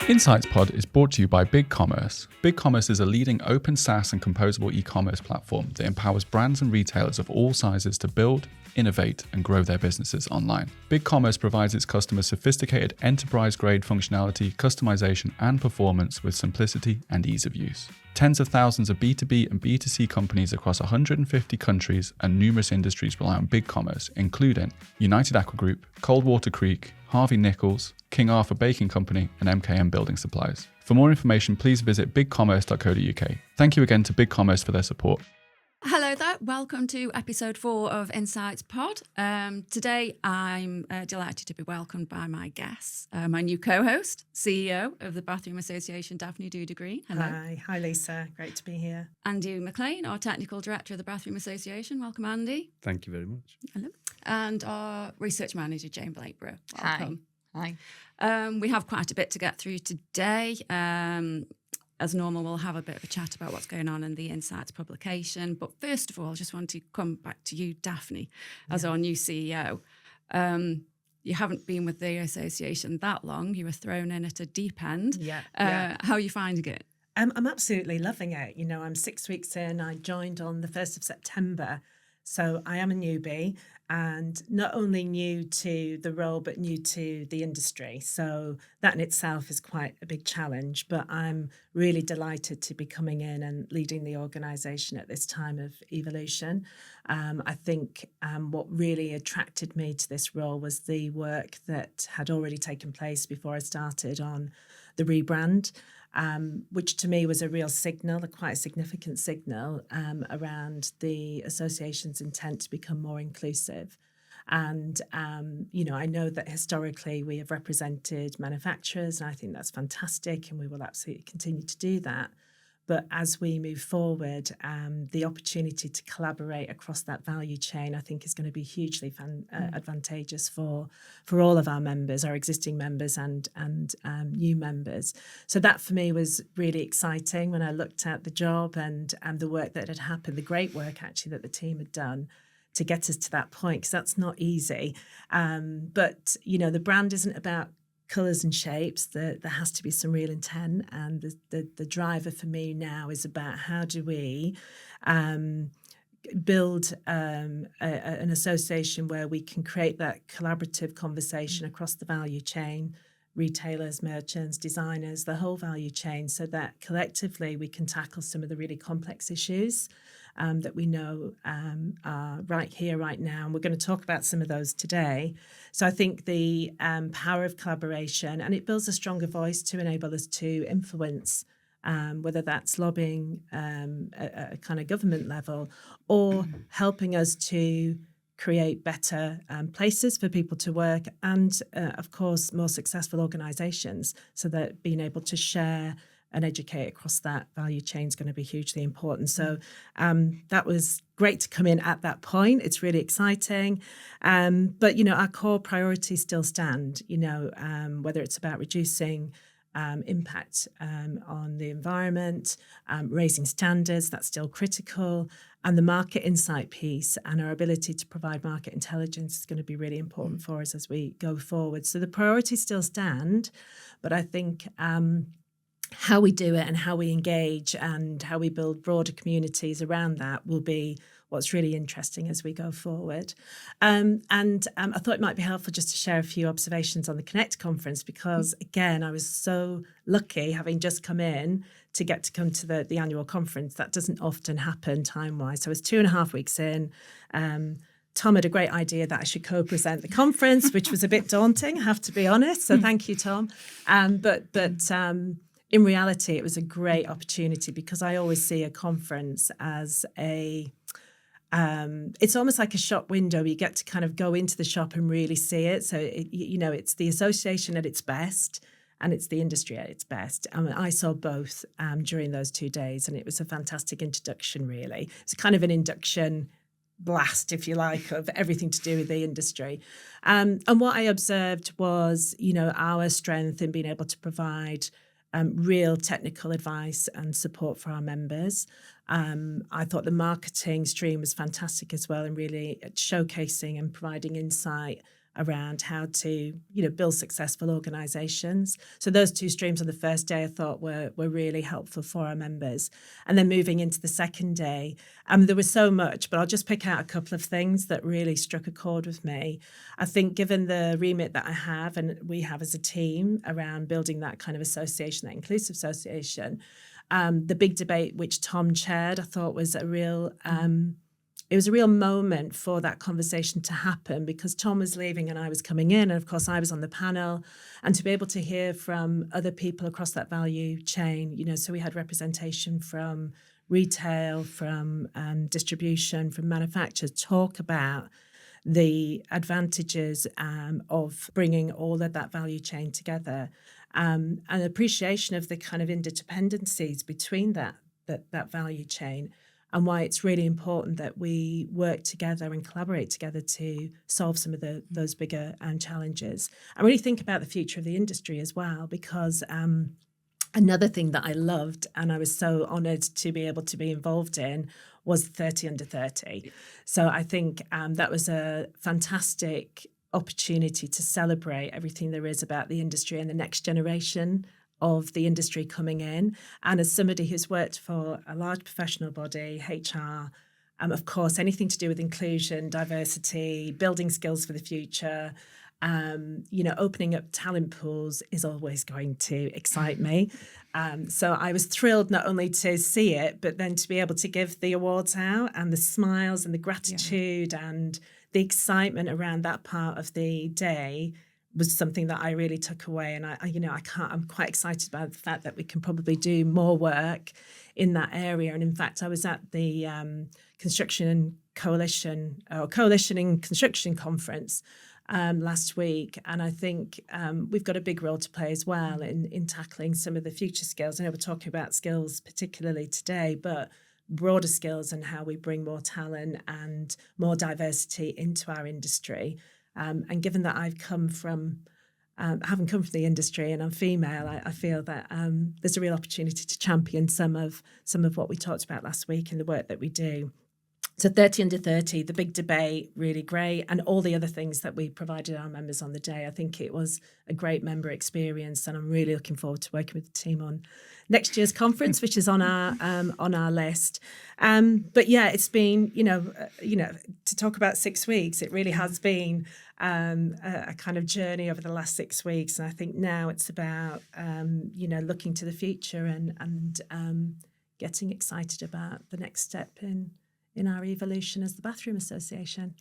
Insights Pod is brought to you by BigCommerce. BigCommerce is a leading open SaaS and composable e-commerce platform that empowers brands and retailers of all sizes to build, innovate, and grow their businesses online. BigCommerce provides its customers sophisticated enterprise-grade functionality, customization, and performance with simplicity and ease of use. Tens of thousands of B2B and B2C companies across 150 countries and numerous industries rely on BigCommerce, including United Aqua Group, Coldwater Creek, Harvey Nichols, King Arthur Baking Company, and MKM Building Supplies. For more information, please visit bigcommerce.co.uk. Thank you again to BigCommerce for their support. Hello there, welcome to episode 4 of Insights Pod. Today I'm delighted to be welcomed by my guests, my new co-host, CEO of the Bathroom Association, Daphne Doody-Green. Hello. Hi Lisa, great to be here. Andy McLean, our Technical Director of the Bathroom Association. Welcome, Andy. Thank you very much. Hello. And our Research Manager, Jane Blakeborough. Welcome. Hi. We have quite a bit to get through today. As normal, we'll have a bit of a chat about what's going on in the Insights publication. But first of all, I just want to come back to you, Daphne, as our new CEO. You haven't been with the association that long. You were thrown in at a deep end. How are you finding it? I'm absolutely loving it. You know, I'm 6 weeks in. I joined on the 1st of September. So I am a newbie, and not only new to the role, but new to the industry. So that in itself is quite a big challenge, but I'm really delighted to be coming in and leading the organisation at this time of evolution. I think what really attracted me to this role was the work that had already taken place before I started on the rebrand. Which to me was a real signal, quite a significant signal around the association's intent to become more inclusive. And, I know that historically we have represented manufacturers, and I think that's fantastic, and we will absolutely continue to do that. But as we move forward, the opportunity to collaborate across that value chain, I think, is going to be hugely advantageous for all of our members, our existing members and new members. So that for me was really exciting when I looked at the job and the work that had happened, the great work actually that the team had done to get us to that point, because that's not easy. But, the brand isn't about colours and shapes. There has to be some real intent, and the driver for me now is about how do we build an association where we can create that collaborative conversation across the value chain, retailers, merchants, designers, the whole value chain, so that collectively we can tackle some of the really complex issues that we know are right here, right now. And we're going to talk about some of those today. So I think the power of collaboration, and it builds a stronger voice to enable us to influence, whether that's lobbying at a kind of government level, or helping us to create better places for people to work, and of course more successful organisations, so that being able to share and educate across that value chain is going to be hugely important. So that was great to come in at that point. It's really exciting. But, our core priorities still stand, whether it's about reducing impact on the environment, raising standards, that's still critical. And the market insight piece and our ability to provide market intelligence is going to be really important for us as we go forward. So the priorities still stand, but I think how we do it and how we engage and how we build broader communities around that will be what's really interesting as we go forward. I thought it might be helpful just to share a few observations on the Connect conference, because, again, I was so lucky having just come in to get to come to the annual conference. That doesn't often happen time-wise. So I was 2.5 weeks in. Tom had a great idea that I should co-present the conference, which was a bit daunting, I have to be honest. So thank you, Tom. But in reality, it was a great opportunity, because I always see a conference as it's almost like a shop window. You get to kind of go into the shop and really see it. So, it's the association at its best, and it's the industry at its best. I saw both during those 2 days, and it was a fantastic introduction, really. It's kind of an induction blast, if you like, of everything to do with the industry. And what I observed was, our strength in being able to provide real technical advice and support for our members. I thought the marketing stream was fantastic as well, and really showcasing and providing insight around how to, build successful organisations. So those two streams on the first day I thought were really helpful for our members. And then moving into the second day, there was so much, but I'll just pick out a couple of things that really struck a chord with me. I think given the remit that I have and we have as a team around building that kind of association, that inclusive association, the big debate which Tom chaired, I thought was a real moment for that conversation to happen, because Tom was leaving and I was coming in, and of course I was on the panel, and to be able to hear from other people across that value chain, so we had representation from retail, from distribution, from manufacturers, talk about the advantages of bringing all of that value chain together, and appreciation of the kind of interdependencies between that value chain, and why it's really important that we work together and collaborate together to solve some of those bigger challenges. And really think about the future of the industry as well, because another thing that I loved and I was so honoured to be able to be involved in was 30 under 30. So I think that was a fantastic opportunity to celebrate everything there is about the industry and the next generation of the industry coming in. And as somebody who's worked for a large professional body, HR, of course, anything to do with inclusion, diversity, building skills for the future, opening up talent pools is always going to excite me. So I was thrilled not only to see it, but then to be able to give the awards out, and the smiles and the gratitude and the excitement around that part of the day was something that I really took away. And I'm quite excited about the fact that we can probably do more work in that area. And in fact, I was at the Coalition in Construction Conference last week, and I think we've got a big role to play as well in tackling some of the future skills. I know we're talking about skills particularly today, but broader skills and how we bring more talent and more diversity into our industry. And given that I've come from, having come from the industry and I'm female, I feel that there's a real opportunity to champion some of what we talked about last week in the work that we do. So 30 under 30, the big debate, really great, and all the other things that we provided our members on the day. I think it was a great member experience, and I'm really looking forward to working with the team on next year's conference, which is on our list. But yeah, it's been, to talk about 6 weeks, it really has been a kind of journey over the last 6 weeks. And I think now it's about, looking to the future and getting excited about the next step in our evolution as the Bathroom Association.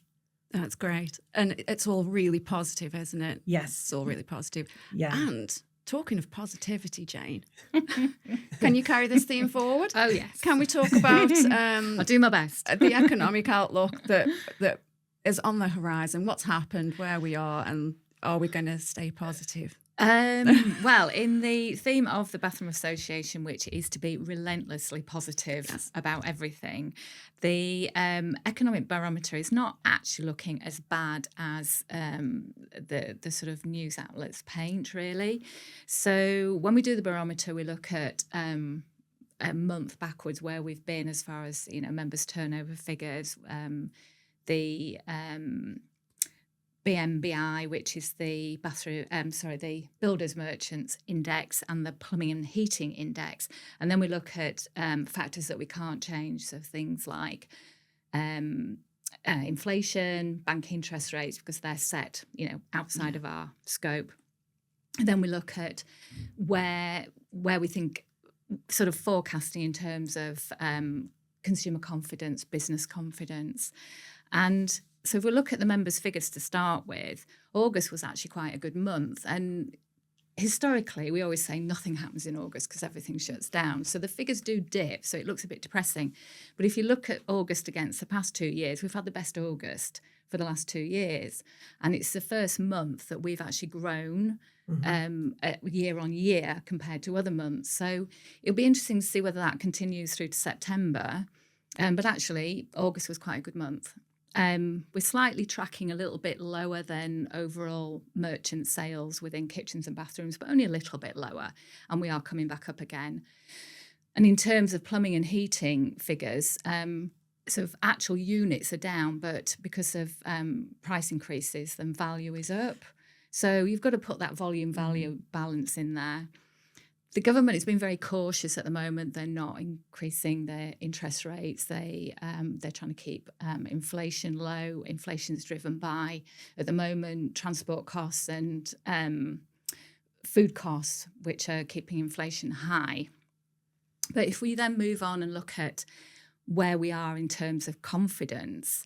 That's great. And it's all really positive, isn't it? Yes. It's all really positive. Yeah. And talking of positivity, Jane, can you carry this theme forward? Oh, yes. Can we talk about I'll do my best. The economic outlook that is on the horizon? What's happened, where we are, and are we going to stay positive? Well, in the theme of the Bathroom Association, which is to be relentlessly positive about everything, the economic barometer is not actually looking as bad as the sort of news outlets paint, really. So when we do the barometer, we look at a month backwards where we've been as far as, members' turnover figures, the BMBI, which is the the Builders Merchants Index, and the Plumbing and Heating Index. And then we look at factors that we can't change, so things like inflation, bank interest rates, because they're set, outside of our scope. And then we look at where we think, sort of forecasting in terms of consumer confidence, business confidence. And so if we look at the members' figures to start with, August was actually quite a good month. And historically, we always say nothing happens in August because everything shuts down. So the figures do dip, so it looks a bit depressing. But if you look at August against the past 2 years, we've had the best August for the last 2 years. And it's the first month that we've actually grown year on year compared to other months. So it'll be interesting to see whether that continues through to September. But actually, August was quite a good month. We're slightly tracking a little bit lower than overall merchant sales within kitchens and bathrooms, but only a little bit lower, and we are coming back up again. And in terms of plumbing and heating figures, sort of actual units are down, but because of price increases, then value is up. So you've got to put that volume-value balance in there. The government has been very cautious at the moment. They're not increasing their interest rates. They're trying to keep inflation low. Inflation is driven by, at the moment, transport costs and food costs, which are keeping inflation high. But if we then move on and look at where we are in terms of confidence,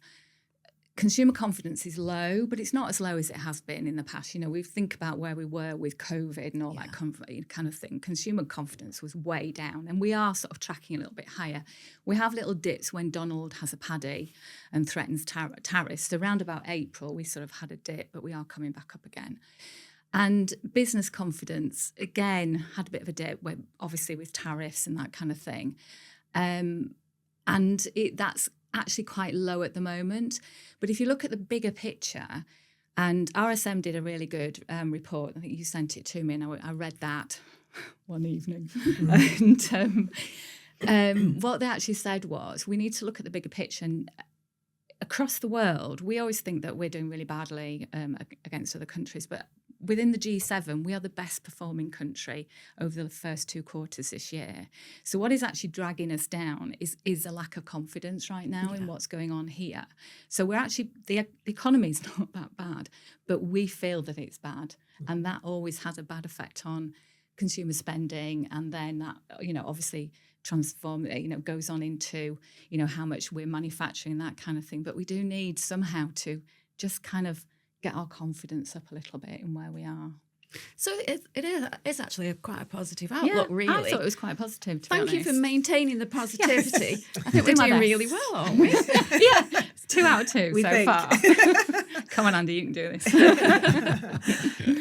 consumer confidence is low, but it's not as low as it has been in the past. You know, we think about where we were with COVID and all that kind of thing. Consumer confidence was way down, and we are sort of tracking a little bit higher. We have little dips when Donald has a paddy and threatens tariffs. So around about April, we sort of had a dip, but we are coming back up again. And business confidence, again, had a bit of a dip, obviously with tariffs and that kind of thing. And that's actually quite low at the moment. But if you look at the bigger picture, and RSM did a really good report. I think you sent it to me, and I read that one evening. And what they actually said was, we need to look at the bigger picture. And across the world, we always think that we're doing really badly against other countries, but within the G7, we are the best performing country over the first 2 quarters this year. So what is actually dragging us down is a lack of confidence right now in what's going on here. So we're actually, the economy is not that bad, but we feel that it's bad. And that always has a bad effect on consumer spending. And then that, obviously goes on into, how much we're manufacturing, that kind of thing. But we do need somehow to just kind of get our confidence up a little bit in where we are. So it's actually quite a positive outlook, really. I thought it was quite positive, to be honest. Thank you for maintaining the positivity. Yes. I think we're doing really well, aren't we? Yeah, 2 out of 2 so far. Come on, Andy, you can do this.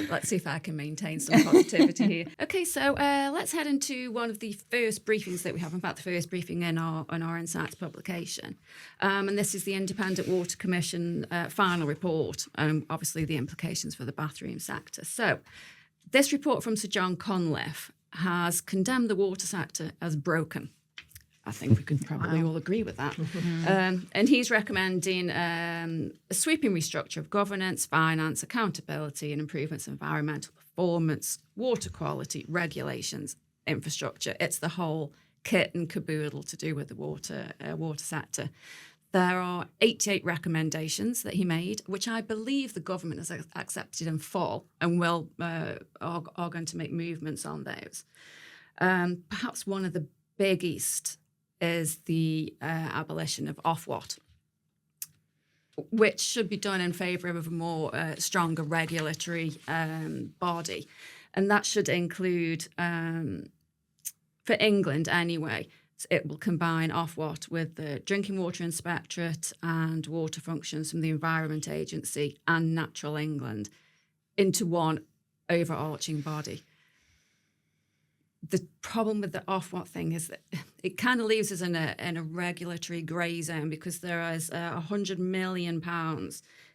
Let's see if I can maintain some positivity here. Okay, so let's head into one of the first briefings that we have. In fact, the first briefing in our Insights publication. And this is the Independent Water Commission final report, and obviously the implications for the bathroom sector. So this report from Sir John Conliffe has condemned the water sector as broken. I think we can probably all agree with that. And he's recommending a sweeping restructure of governance, finance, accountability, and improvements in environmental performance, water quality, regulations, infrastructure. It's the whole kit and caboodle to do with the water sector. There are 88 recommendations that he made, which I believe the government has accepted in full and are going to make movements on those. Perhaps one of the biggest is the abolition of Ofwat, which should be done in favour of a more stronger regulatory body. And that should include, for England anyway, it will combine Ofwat with the Drinking Water Inspectorate and water functions from the Environment Agency and Natural England into one overarching body. The problem with the Ofwat thing is that it kind of leaves us in a regulatory grey zone, because there is £100 million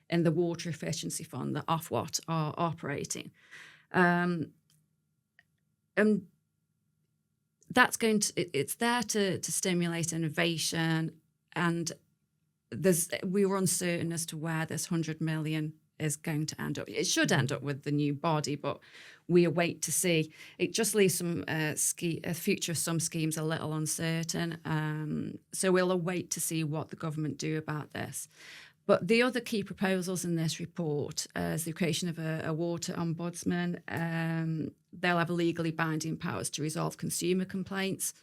in the Water Efficiency Fund that Ofwat are operating. And that's it's there to stimulate innovation, and we were uncertain as to where this 100 million is going to end up. It should end up with the new body, but we await to see. It just leaves some future of some schemes a little uncertain. So we'll await to see what the government do about this. But the other key proposals in this report is the creation of a water ombudsman. They'll have legally binding powers to resolve consumer complaints.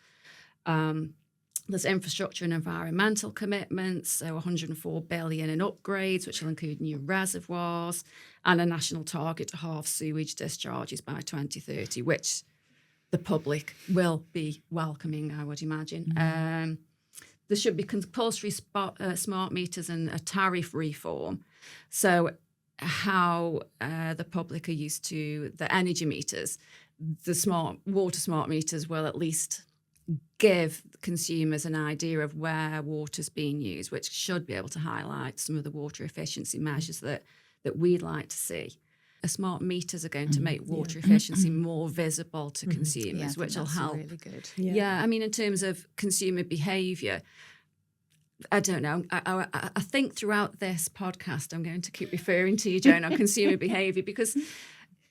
There's infrastructure and environmental commitments, so 104 billion in upgrades, which will include new reservoirs, and a national target to halve sewage discharges by 2030, which the public will be welcoming, I would imagine. There should be compulsory smart meters and a tariff reform. So how the public are used to the energy meters, the water smart meters will at least give consumers an idea of where water's being used, which should be able to highlight some of the water efficiency measures that we'd like to see. Smart meters are going to make water efficiency more visible to consumers, which will help. Really good. Yeah, I mean, in terms of consumer behaviour, I don't know. I think throughout this podcast, I'm going to keep referring to you, Joan, on consumer behaviour, because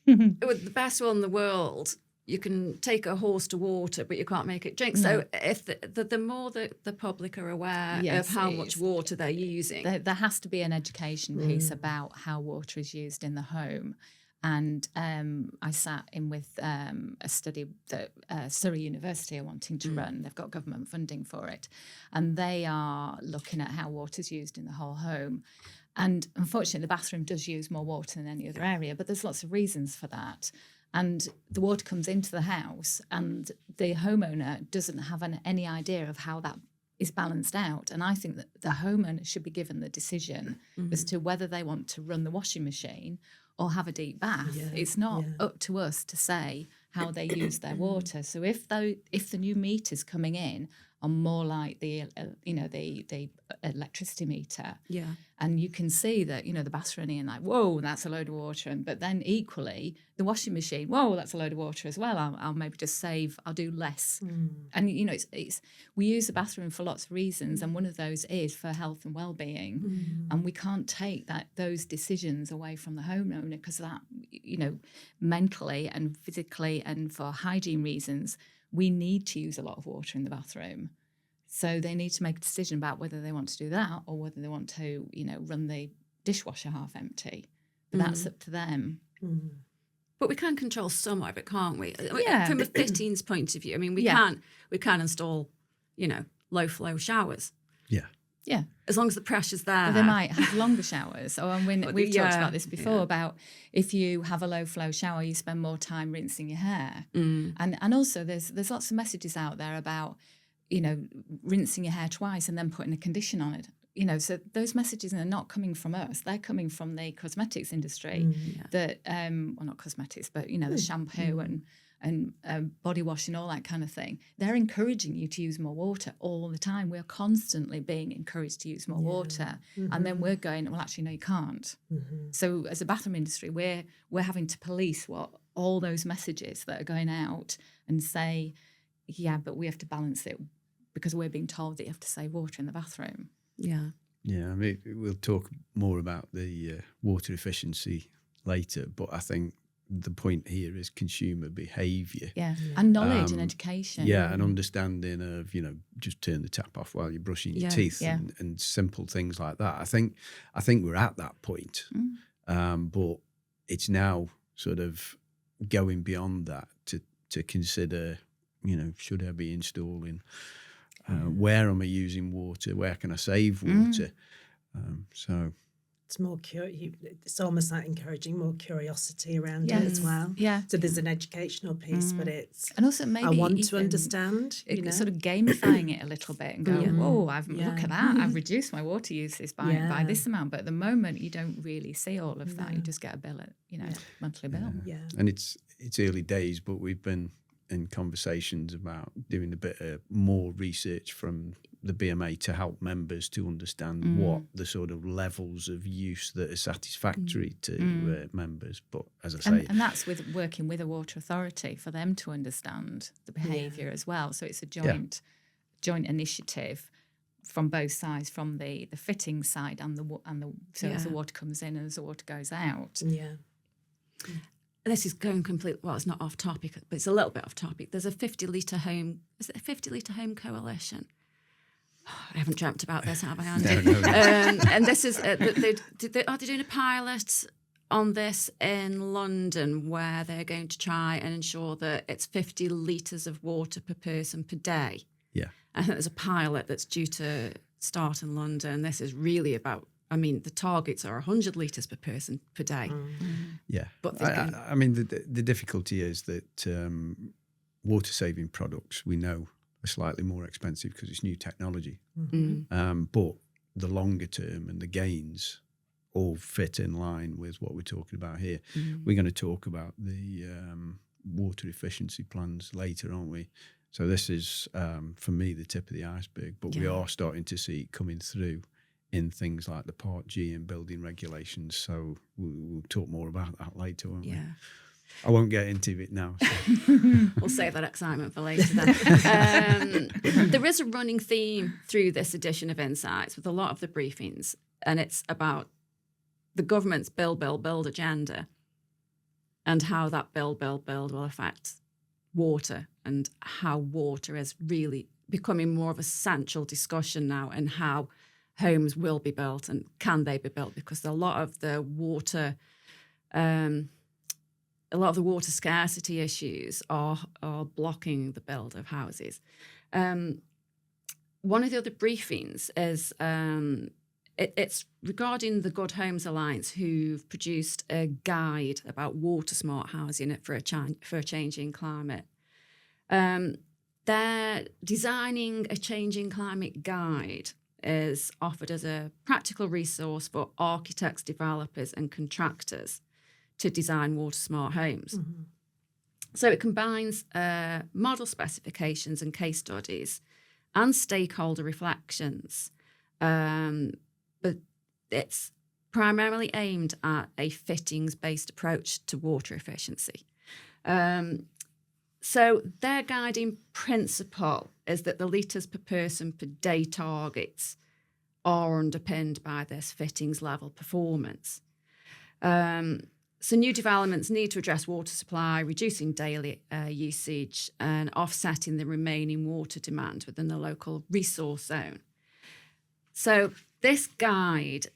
with the best will in the world, you can take a horse to water, but you can't make it drink. No. So if the more that the public are aware of how much water they're using. There has to be an education piece about how water is used in the home. And I sat in with a study that Surrey University are wanting to run. They've got government funding for it. And they are looking at how water's used in the whole home. And unfortunately, the bathroom does use more water than any other area, but there's lots of reasons for that. And the water comes into the house and the homeowner doesn't have any idea of how that is balanced out. And I think that the homeowner should be given the decision as to whether they want to run the washing machine or have a deep bath. Yeah, it's not up to us to say how they use their water. So if the new meters coming in are more like the electricity meter, and you can see that the bath's running and like, whoa, that's a load of water, but then equally the washing machine, whoa, that's a load of water as well. I'll maybe just save. I'll do less. And it's we use the bathroom for lots of reasons, and one of those is for health and well-being, and we can't take those decisions away from the homeowner, because that mentally and physically and for hygiene reasons, we need to use a lot of water in the bathroom. So they need to make a decision about whether they want to do that or whether they want to, run the dishwasher half empty. But that's up to them. But we can control some of it, can't we? Yeah. From a fittings point of view, I mean, we can install, low flow showers. Yeah. Yeah. As long as the pressure's there. But they might have longer showers. We've talked about this before, about if you have a low flow shower, you spend more time rinsing your hair. And also there's lots of messages out there about, rinsing your hair twice and then putting a condition on it. So those messages are not coming from us. They're coming from the cosmetics industry that, well, not cosmetics, but, the shampoo and body wash and all that kind of thing. They're encouraging you to use more water all the time. We're constantly being encouraged to use more water. And then we're going, well, actually, no, you can't. So as a bathroom industry, we're having to police all those messages that are going out and say, yeah, but we have to balance it because we're being told that you have to save water in the bathroom. Yeah. Yeah, I mean, we'll talk more about the water efficiency later, but I think the point here is consumer behaviour. Yeah, and knowledge and education. Yeah, and understanding of, just turn the tap off while you're brushing your teeth and simple things like that. I think we're at that point, but it's now sort of going beyond that to consider, should I be installing, where am I using water, where can I save water? So it's more it's almost like encouraging more curiosity around it as well. Yeah. So there's an educational piece, but it's and also maybe I want to understand. Sort of gamifying it a little bit and go, whoa, look at that! I've reduced my water uses by this amount. But at the moment, you don't really see all of that. You just get a bill monthly bill. Yeah. And it's early days, but we've been in conversations about doing a bit more research from the BMA to help members to understand what the sort of levels of use that are satisfactory to members. But as I say... And that's with working with a water authority for them to understand the behaviour as well. So it's a joint initiative from both sides, from the fitting side and as the water comes in and as the water goes out. Yeah. This is going completely, well, it's not off topic, but it's a little bit off topic. There's a 50 litre home coalition? I haven't dreamt about this, have I, Andy? No. And this is, are they doing a pilot on this in London where they're going to try and ensure that it's 50 litres of water per person per day? Yeah. I think there's a pilot that's due to start in London. This is really about, the targets are 100 litres per person per day. Yeah. But the difficulty is that water-saving products, we know, are slightly more expensive because it's new technology. But the longer term and the gains all fit in line with what we're talking about here. We're going to talk about the water efficiency plans later, aren't we? So this is, for me, the tip of the iceberg, but we are starting to see it coming through in things like the Part G and building regulations. So we'll talk more about that later, won't we? I won't get into it now. So. We'll save that excitement for later then. There is a running theme through this edition of Insights with a lot of the briefings, and it's about the government's build agenda and how that build will affect water, and how water is really becoming more of a central discussion now, and how homes will be built and can they be built, because a lot of the water scarcity issues are blocking the build of houses. One of the other briefings is it's regarding the Good Homes Alliance, who've produced a guide about water smart housing for a changing climate. They're designing a changing climate guide is offered as a practical resource for architects, developers and contractors to design water smart homes. Mm-hmm. So it combines model specifications and case studies and stakeholder reflections, but it's primarily aimed at a fittings-based approach to water efficiency. So their guiding principle is that the litres per person per day targets are underpinned by this fittings level performance. So new developments need to address water supply, reducing daily usage and offsetting the remaining water demand within the local resource zone. So this guide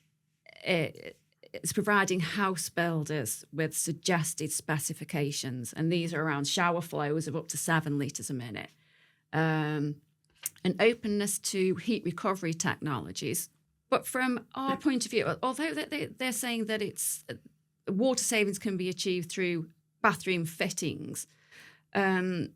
is providing house builders with suggested specifications, and these are around shower flows of up to 7 litres a minute, an openness to heat recovery technologies. But from our point of view, although they're saying that it's water savings can be achieved through bathroom fittings, again,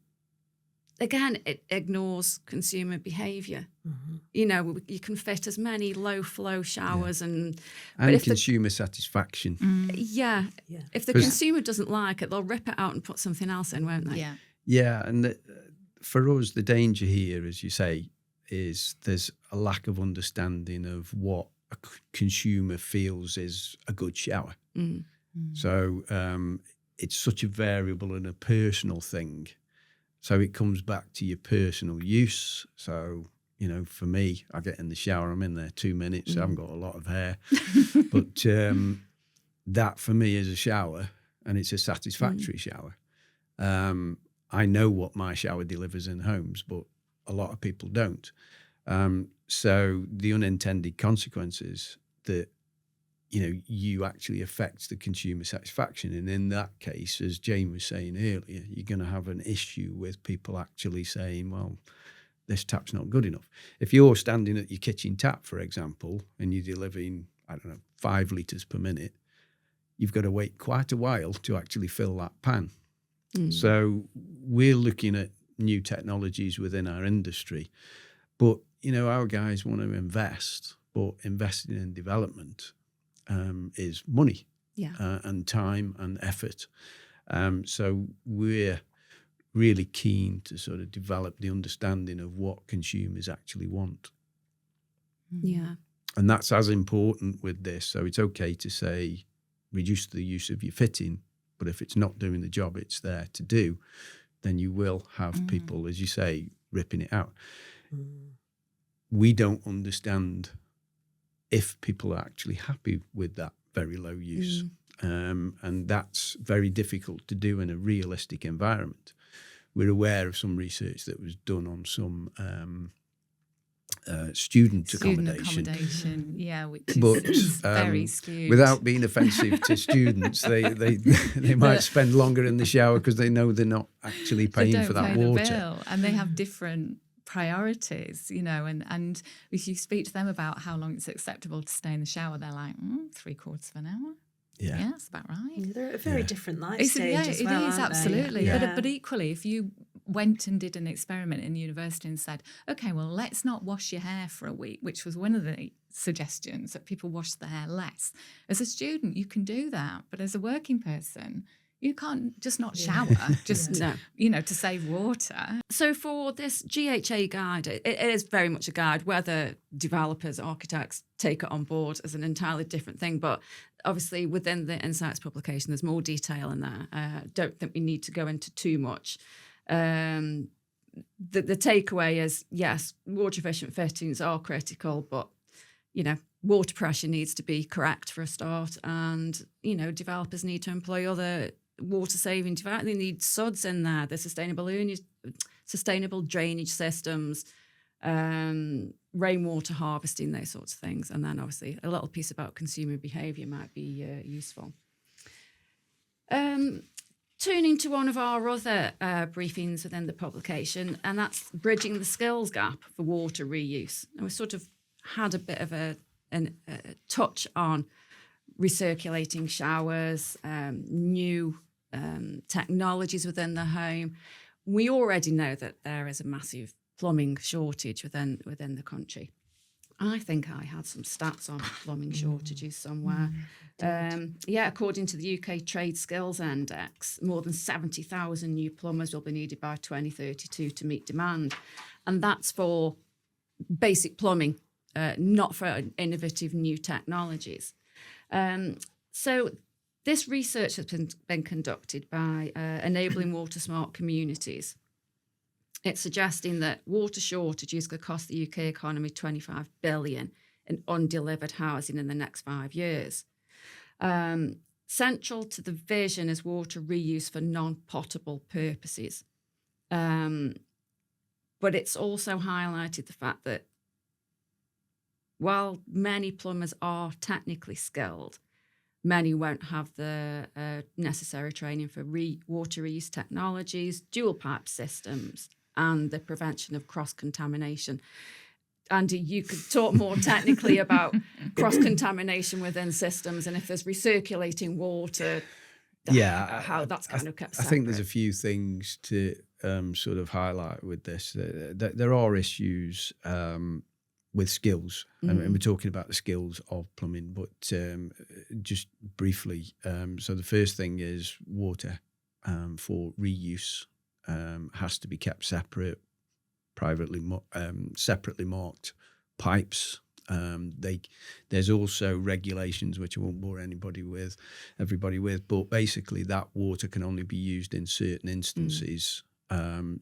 it ignores consumer behaviour. Mm-hmm. You know, you can fit as many low-flow showers and consumer satisfaction. If the consumer doesn't like it, they'll rip it out and put something else in, won't they? Yeah, and for us, the danger here, as you say, is there's a lack of understanding of what a consumer feels is a good shower. Mm. So it's such a variable and a personal thing. So it comes back to your personal use. So, you know, for me, I get in the shower, I'm in there 2 minutes. I haven't got a lot of hair. But that for me is a shower, and it's a satisfactory shower. I know what my shower delivers in homes, but a lot of people don't. So the unintended consequences that, you know, you actually affect the consumer satisfaction. And in that case, as Jane was saying earlier, you're going to have an issue with people actually saying, well, this tap's not good enough. If you're standing at your kitchen tap, for example, and you're delivering, 5 litres per minute, you've got to wait quite a while to actually fill that pan. Mm. So we're looking at new technologies within our industry. But, you know, our guys want to invest, but investing in development is money and time and effort. So we're really keen to sort of develop the understanding of what consumers actually want. Yeah. And that's as important with this. So it's okay to say, reduce the use of your fitting, but if it's not doing the job it's there to do, then you will have people, as you say, ripping it out. We don't understand if people are actually happy with that very low use. And that's very difficult to do in a realistic environment. We're aware of some research that was done on some student accommodation. Which is very skewed. Without being offensive to students, they might spend longer in the shower because they know they're not actually paying for that water. Bill, and they have different priorities, you know, and if you speak to them about how long it's acceptable to stay in the shower, they're like, 3/4 of an hour. Yeah, that's about right. They're at a very different life stage as well, it is, absolutely. Yeah. But equally, if you went and did an experiment in university and said, okay, well, let's not wash your hair for a week, which was one of the suggestions, that people wash their hair less. As a student, you can do that. But as a working person, You can't just not shower, just, No. To save water. So for this GHA guide, it is very much a guide. Whether developers, architects take it on board is an entirely different thing. But obviously within the Insights publication, there's more detail in there. Don't think we need to go into too much. The takeaway is, yes, water efficient fittings are critical, but, water pressure needs to be correct for a start. And, developers need to employ other water saving devices. They need SUDs in there, the sustainable drainage systems, rainwater harvesting, those sorts of things. And then obviously a little piece about consumer behaviour might be useful. Turning to one of our other briefings within the publication, and that's bridging the skills gap for water reuse. And we sort of had a bit of a touch on recirculating showers, new technologies within the home. We already know that there is a massive plumbing shortage within the country. I think I had some stats on plumbing shortages somewhere. According to the UK Trade Skills Index, more than 70,000 new plumbers will be needed by 2032 to meet demand. And that's for basic plumbing, not for innovative new technologies. So this research has been conducted by Enabling Water Smart Communities. It's suggesting that water shortages could cost the UK economy $25 billion in undelivered housing in the next 5 years. Central to the vision is water reuse for non-potable purposes. But it's also highlighted the fact that while many plumbers are technically skilled, many won't have the necessary training for water reuse technologies, dual pipe systems, and the prevention of cross-contamination. Andy, you could talk more technically about cross-contamination within systems and if there's recirculating water, how that's kind of kept separate. I think there's a few things to sort of highlight with this. There are issues with skills, and we're talking about the skills of plumbing, but just briefly, so the first thing is water for reuse has to be kept separate, separately marked pipes. There's also regulations which I won't bore everybody with, but basically that water can only be used in certain instances,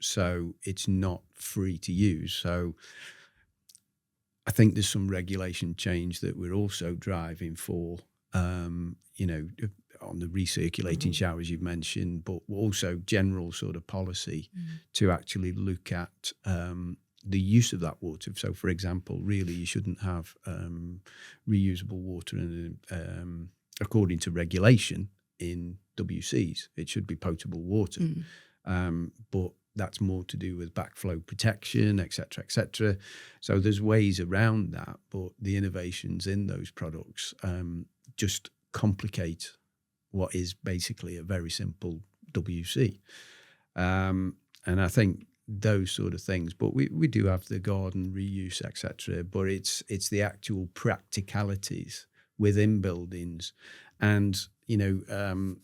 so it's not free to use. So I think there's some regulation change that we're also driving for, on the recirculating showers you've mentioned, but also general sort of policy to actually look at the use of that water. So, for example, really you shouldn't have reusable water according to regulation in WCs. It should be potable water. But that's more to do with backflow protection, et cetera, So there's ways around that, but the innovations in those products just complicate what is basically a very simple WC. And I think those sort of things, but we do have the garden reuse, et cetera, but it's the actual practicalities within buildings. And, I've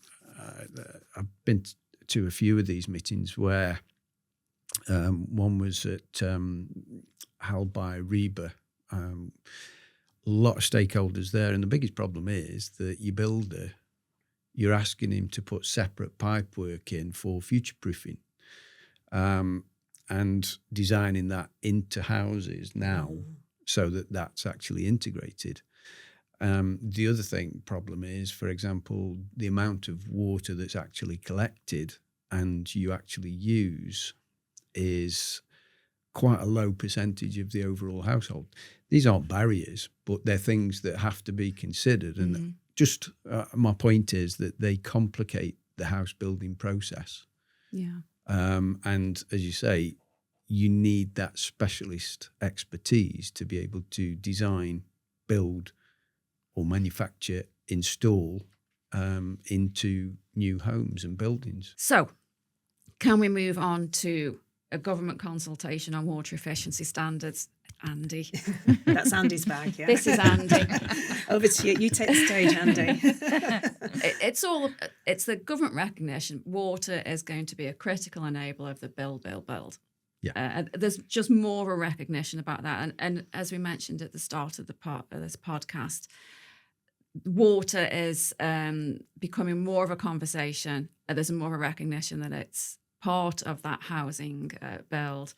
been to a few of these meetings where one was at held by Reba. A lot of stakeholders there, and the biggest problem is that your builder, you're asking him to put separate pipework in for future-proofing, and designing that into houses now so that that's actually integrated. The other problem is, for example, the amount of water that's actually collected and you actually use is quite a low percentage of the overall household. These aren't barriers, but they're things that have to be considered. And just my point is that they complicate the house building process. Yeah. And as you say, you need that specialist expertise to be able to design, build, or manufacture, install into new homes and buildings. So, can we move on to a government consultation on water efficiency standards? Andy. That's Andy's bag, yeah. This is Andy. Over to you. You take the stage, Andy. It's the government recognition. Water is going to be a critical enabler of the build. Yeah. There's just more of a recognition about that. And as we mentioned at the start of this podcast, water is becoming more of a conversation. There's more of a recognition that it's part of that housing build.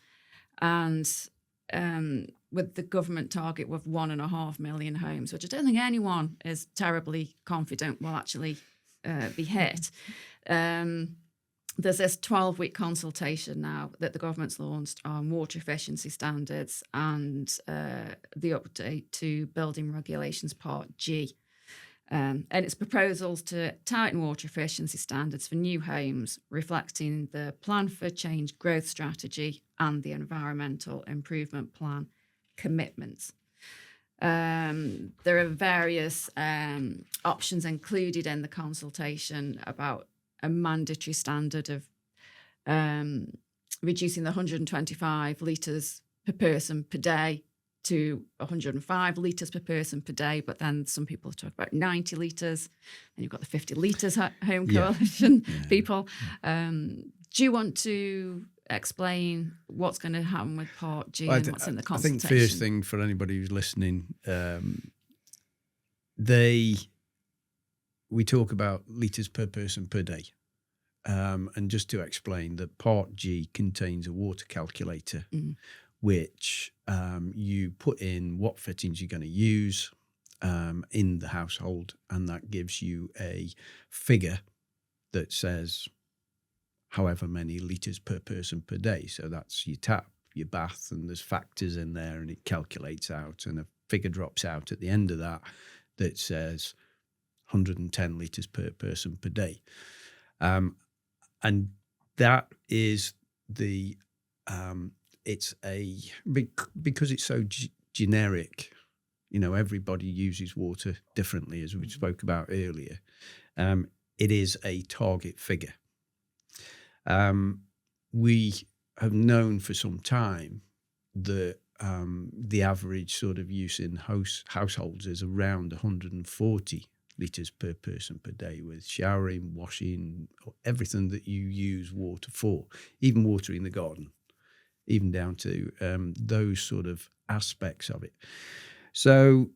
And with the government target of 1.5 million homes, which I don't think anyone is terribly confident will actually be hit. There's this 12-week consultation now that the government's launched on water efficiency standards and the update to Building Regulations Part G. And its proposals to tighten water efficiency standards for new homes, reflecting the Plan for Change growth strategy and the Environmental Improvement Plan commitments. There are various options included in the consultation about a mandatory standard of reducing the 125 litres per person per day to 105 litres per person per day, but then some people talk about 90 litres, and you've got the 50 litres home coalition people. Do you want to explain what's going to happen with Part G and what's in the consultation? I think first thing for anybody who's listening, we talk about litres per person per day. And just to explain that Part G contains a water calculator, which you put in what fittings you're going to use in the household, and that gives you a figure that says however many litres per person per day. So that's your tap, your bath, and there's factors in there, and it calculates out, and a figure drops out at the end of that that says 110 litres per person per day. And that is the because it's so generic, everybody uses water differently, as we spoke about earlier. It is a target figure. We have known for some time that the average sort of use in households is around 140 litres per person per day, with showering, washing, everything that you use water for, even watering the garden, even down to those sort of aspects of it. So,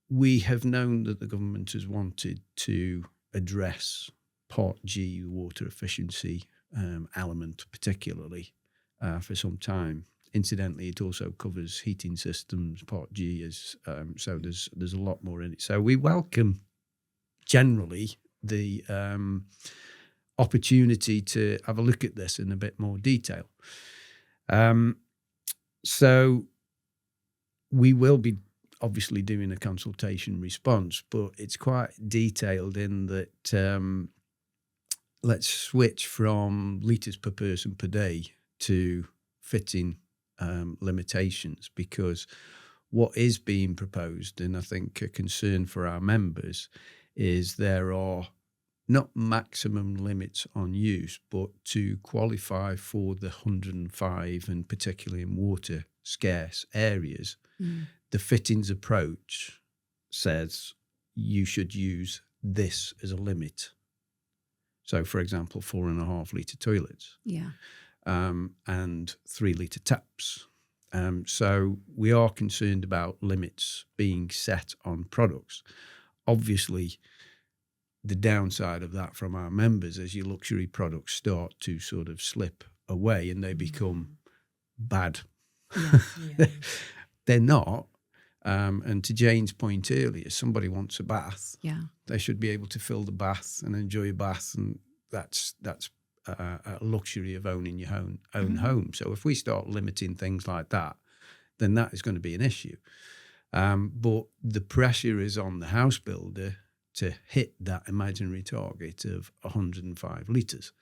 we have known that the government has wanted to address Part G, the water efficiency element particularly, for some time. Incidentally, it also covers heating systems. Part G is so there's a lot more in it. So we welcome generally the opportunity to have a look at this in a bit more detail. So we will be obviously doing a consultation response, but it's quite detailed in that let's switch from litres per person per day to fitting limitations, because what is being proposed, and I think a concern for our members, is there are not maximum limits on use, but to qualify for the 105, and particularly in water scarce areas, the fittings approach says you should use this as a limit. So, for example, 4.5 litre toilets. Yeah. And 3 litre taps. So we are concerned about limits being set on products. Obviously, the downside of that from our members is your luxury products start to sort of slip away and they become bad. Yeah. They're not. And to Jane's point earlier, somebody wants a bath. Yeah. They should be able to fill the bath and enjoy a bath, and that's a luxury of owning your own home. So if we start limiting things like that, then that is going to be an issue. But the pressure is on the house builder to hit that imaginary target of 105 litres.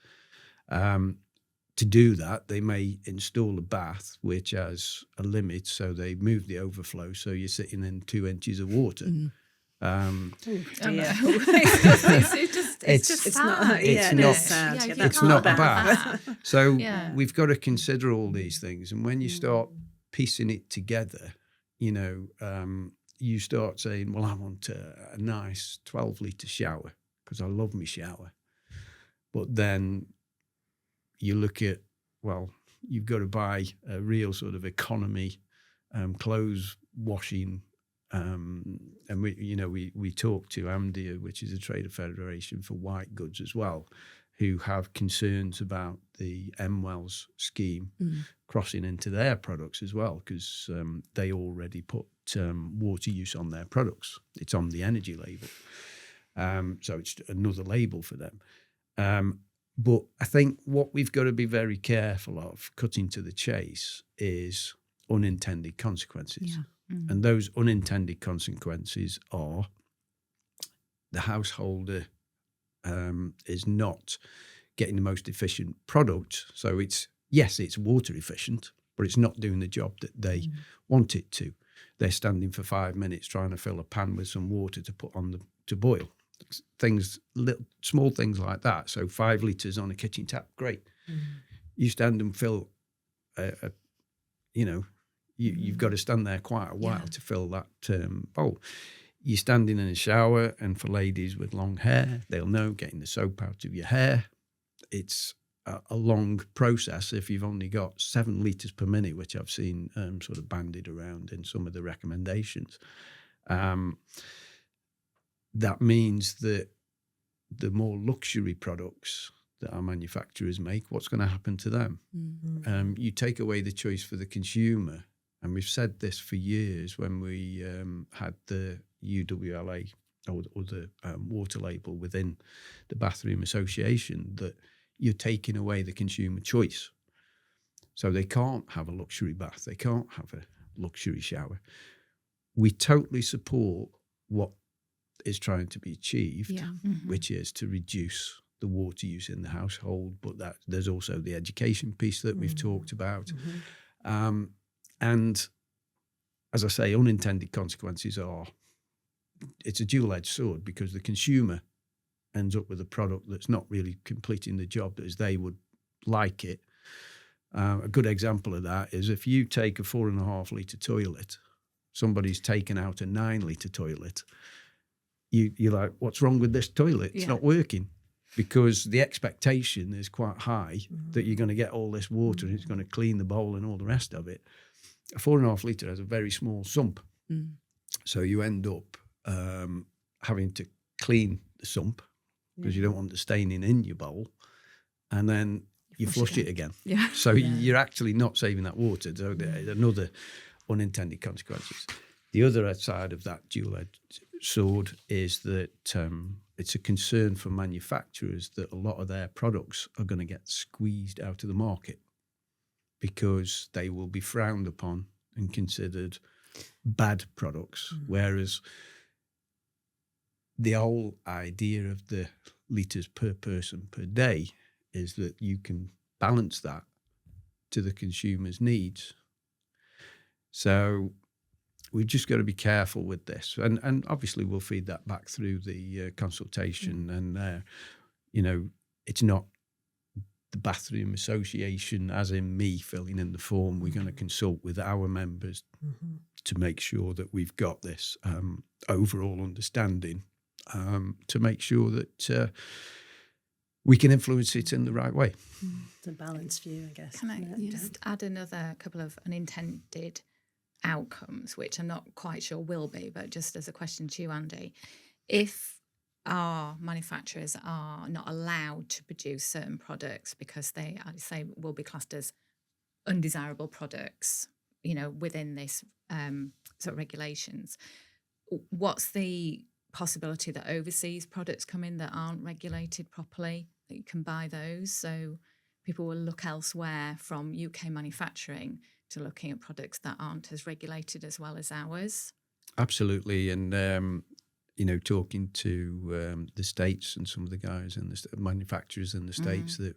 To do that, they may install a bath which has a limit, so they move the overflow, so you're sitting in 2 inches of water. It's not bad. So we've got to consider all these things, and when you start piecing it together, you start saying, well, I want a nice 12-litre shower because I love my shower. But then you look at, well, you've got to buy a real sort of economy clothes washing. And we talk to AMDIA, which is a trade federation for white goods as well, who have concerns about the MWELS scheme crossing into their products as well, because they already put water use on their products. It's on the energy label. So it's another label for them. But I think what we've got to be very careful of, cutting to the chase, is unintended consequences. Yeah. And those unintended consequences are the householder is not getting the most efficient product. So it's water efficient, but it's not doing the job that they want it to. They're standing for 5 minutes trying to fill a pan with some water to put on to boil. Small things like that. So 5 litres on a kitchen tap, great. You stand and fill you've got to stand there quite a while to fill that bowl. You're standing in a shower, and for ladies with long hair, they'll know getting the soap out of your hair. It's a long process if you've only got 7 litres per minute, which I've seen sort of bandied around in some of the recommendations. That means that the more luxury products that our manufacturers make, what's going to happen to them? You take away the choice for the consumer. And we've said this for years when we had the UWLA or the water label within the Bathroom Association, that you're taking away the consumer choice. So they can't have a luxury bath. They can't have a luxury shower. We totally support what is trying to be achieved, which is to reduce the water use in the household, but that there's also the education piece that we've talked about. And as I say, unintended consequences it's a dual-edged sword, because the consumer ends up with a product that's not really completing the job as they would like it. A good example of that is if you take a 4.5 litre toilet, somebody's taken out a 9 litre toilet, you're like, what's wrong with this toilet? It's not working. Because the expectation is quite high that you're going to get all this water and it's going to clean the bowl and all the rest of it. A 4.5 litre has a very small sump. So you end up having to clean the sump because you don't want the staining in your bowl. And then you flush it again. So you're actually not saving that water. So there's another unintended consequences. The other side of that dual-edged sword is that it's a concern for manufacturers that a lot of their products are going to get squeezed out of the market because they will be frowned upon and considered bad products, whereas the whole idea of the litres per person per day is that you can balance that to the consumer's needs. So we've just got to be careful with this. And obviously we'll feed that back through the consultation. And, it's not the Bathroom Association, as in me filling in the form. We're going to consult with our members to make sure that we've got this overall understanding to make sure that we can influence it in the right way. It's a balanced view, I guess. Can I just add another couple of unintended outcomes, which I'm not quite sure will be, but just as a question to you, Andy, if our manufacturers are not allowed to produce certain products because they, I'd say, will be classed as undesirable products, within this sort of regulations, what's the possibility that overseas products come in that aren't regulated properly, that you can buy those? So people will look elsewhere from UK manufacturing to looking at products that aren't as regulated as well as ours. Absolutely. And, talking to the States and some of the guys and the manufacturers in the States, that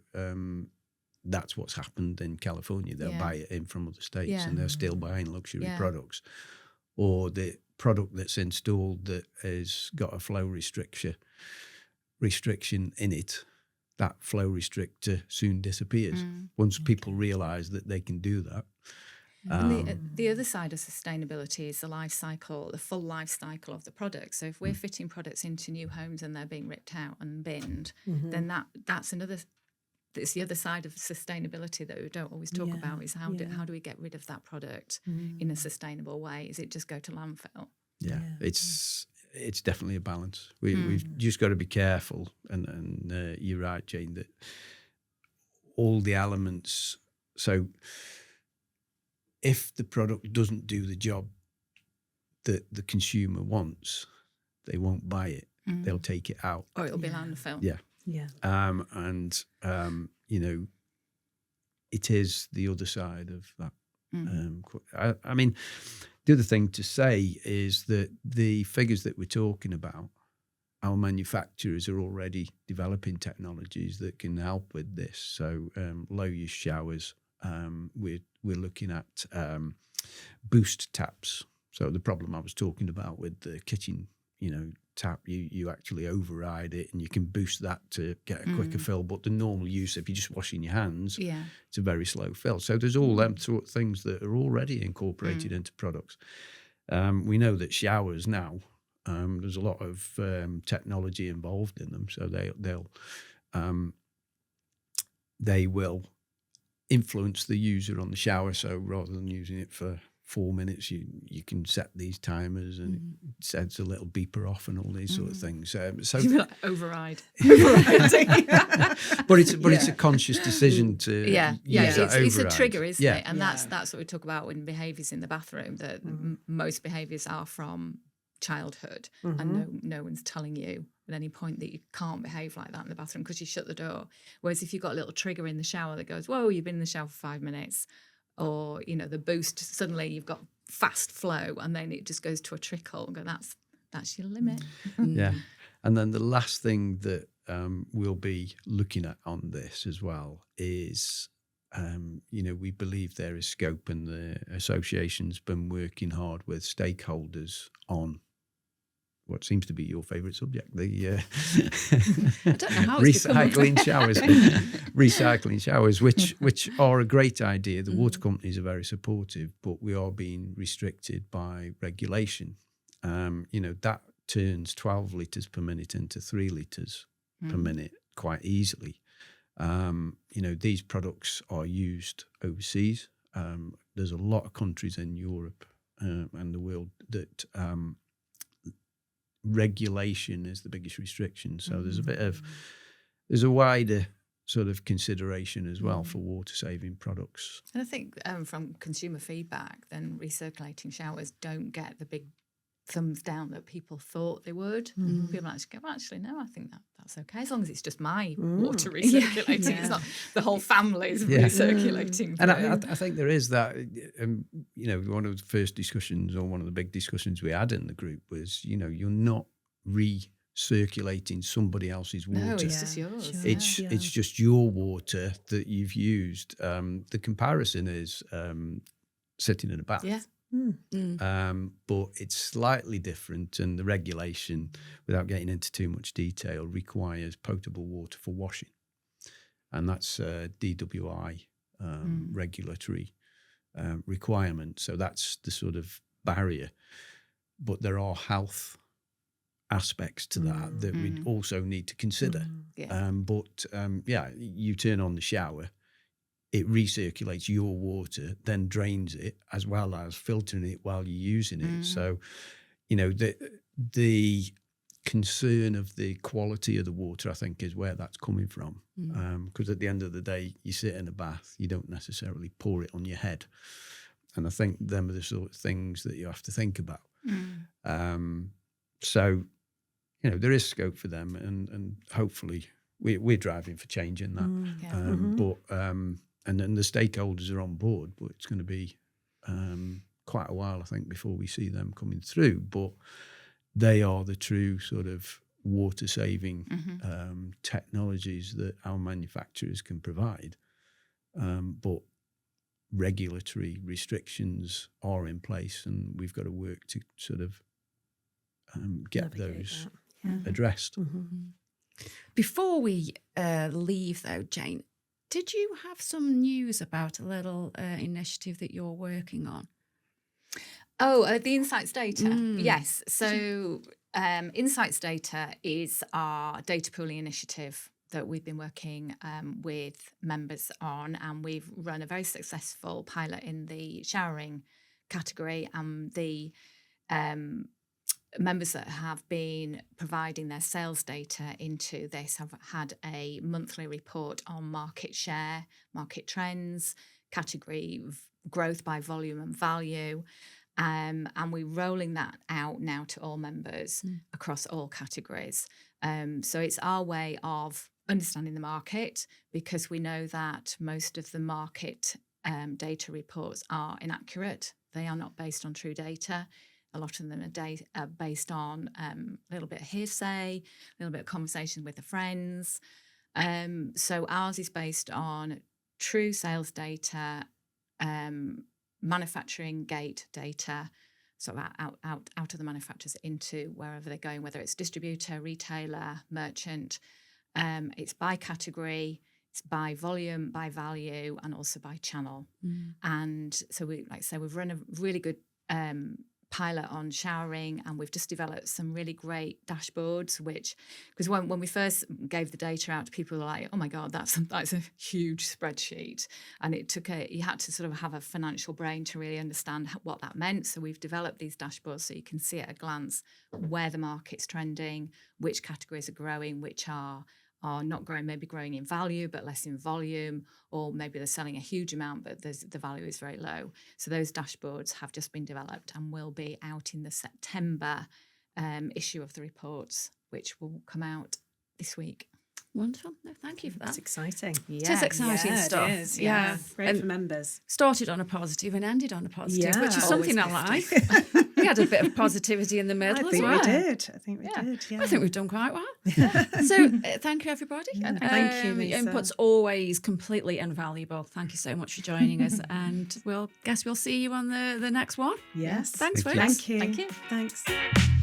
that's what's happened in California. They'll buy it in from other states and they're still buying luxury products. Or the product that's installed that has got a flow restriction in it, that flow restrictor soon disappears once people realise that they can do that. And the other side of sustainability is the life cycle, the full life cycle of the product. So if we're fitting products into new homes and they're being ripped out and binned, then that's another. It's the other side of sustainability that we don't always talk about is how do we get rid of that product in a sustainable way? Is it just go to landfill? Yeah. It's definitely a balance. We've just got to be careful. And you're right, Jane, that all the elements. So if the product doesn't do the job that the consumer wants, they won't buy it. They'll take it out. Or it'll be landfill. Yeah. Yeah. It is the other side of that. I mean, the other thing to say is that the figures that we're talking about, our manufacturers are already developing technologies that can help with this. So low-use showers, we're looking at boost taps. So the problem I was talking about with the kitchen, tap, you actually override it and you can boost that to get a quicker fill. But the normal use, if you're just washing your hands, it's a very slow fill. So there's all them sort of things that are already incorporated into products. We know that showers now, there's a lot of technology involved in them. So they will influence the user on the shower. So rather than using it for 4 minutes, you can set these timers and it sets a little beeper off and all these sort of things. So like override. but it's a conscious decision to it's a trigger, isn't it? And that's what we talk about in behaviours in the bathroom. That most behaviours are from childhood, and no one's telling you at any point that you can't behave like that in the bathroom because you shut the door. Whereas if you've got a little trigger in the shower that goes, "Whoa, you've been in the shower for 5 minutes." Or, the boost, suddenly you've got fast flow and then it just goes to a trickle. And go, that's your limit. Yeah. And then the last thing that we'll be looking at on this as well is, we believe there is scope, and the association's been working hard with stakeholders on what seems to be your favourite subject, the I don't know how recycling showers. Recycling showers, which are a great idea. The water companies are very supportive, but we are being restricted by regulation. That turns 12 litres per minute into 3 litres per minute quite easily. These products are used overseas. There's a lot of countries in Europe and the world that regulation is the biggest restriction. So there's a wider sort of consideration as well for water saving products. And I think from consumer feedback, then recirculating showers don't get the big thumbs down that people thought they would. People actually go, actually, no, I think that's okay, as long as it's just my water recirculating. It's not the whole family's recirculating. And I think there is that, one of the first discussions, or one of the big discussions we had in the group was, you're not recirculating somebody else's water. No, it's just yours. Sure. It's just your water that you've used. The comparison is sitting in a bath. Yeah. But it's slightly different, and the regulation, without getting into too much detail, requires potable water for washing, and that's DWI regulatory requirement. So that's the sort of barrier. But there are health aspects to that we also need to consider. You turn on the shower, it recirculates your water, then drains it, as well as filtering it while you're using it. So, the concern of the quality of the water, I think, is where that's coming from. Because at the end of the day, you sit in a bath, you don't necessarily pour it on your head. And I think them are the sort of things that you have to think about. So, there is scope for them, and hopefully we're driving for change in that. And then the stakeholders are on board, but it's going to be quite a while, I think, before we see them coming through. But they are the true sort of water-saving technologies that our manufacturers can provide. But regulatory restrictions are in place, and we've got to work to sort of get those addressed. Before we leave, though, Jane, did you have some news about a little initiative that you're working on? Oh, the insights data. Yes. So insights data is our data pooling initiative that we've been working with members on, and we've run a very successful pilot in the showering category, and the members that have been providing their sales data into this have had a monthly report on market share, market trends, category growth by volume and value. And we're rolling that out now to all members across all categories. So it's our way of understanding the market, because we know that most of the market data reports are inaccurate. They are not based on true data. A lot of them are based on a little bit of hearsay, a little bit of conversation with the friends. So ours is based on true sales data, manufacturing gate data, sort of out of the manufacturers into wherever they're going, whether it's distributor, retailer, merchant. It's by category, it's by volume, by value, and also by channel. And so we've run a really good pilot on showering, and we've just developed some really great dashboards, because when we first gave the data out, people were like, oh my God, that's a huge spreadsheet. And you had to sort of have a financial brain to really understand what that meant. So we've developed these dashboards so you can see at a glance where the market's trending, which categories are growing, which are not growing, maybe growing in value but less in volume, or maybe they're selling a huge amount but the value is very low. So those dashboards have just been developed and will be out in the September issue of the reports, which will come out this week. Wonderful. No, thank you for that. That's exciting. It is exciting stuff. It is, yeah. Great And for members. Started on a positive and ended on a positive, Yeah, which is something I always like. We had a bit of positivity in the middle as well. I think we did. Yeah. I think we've done quite well. So thank you, everybody. Thank you, Lisa. Input's always completely invaluable. Thank you so much for joining us, and we'll see you on the next one. Yes. Thanks, Thank folks. Thank you. Thank you. Thanks.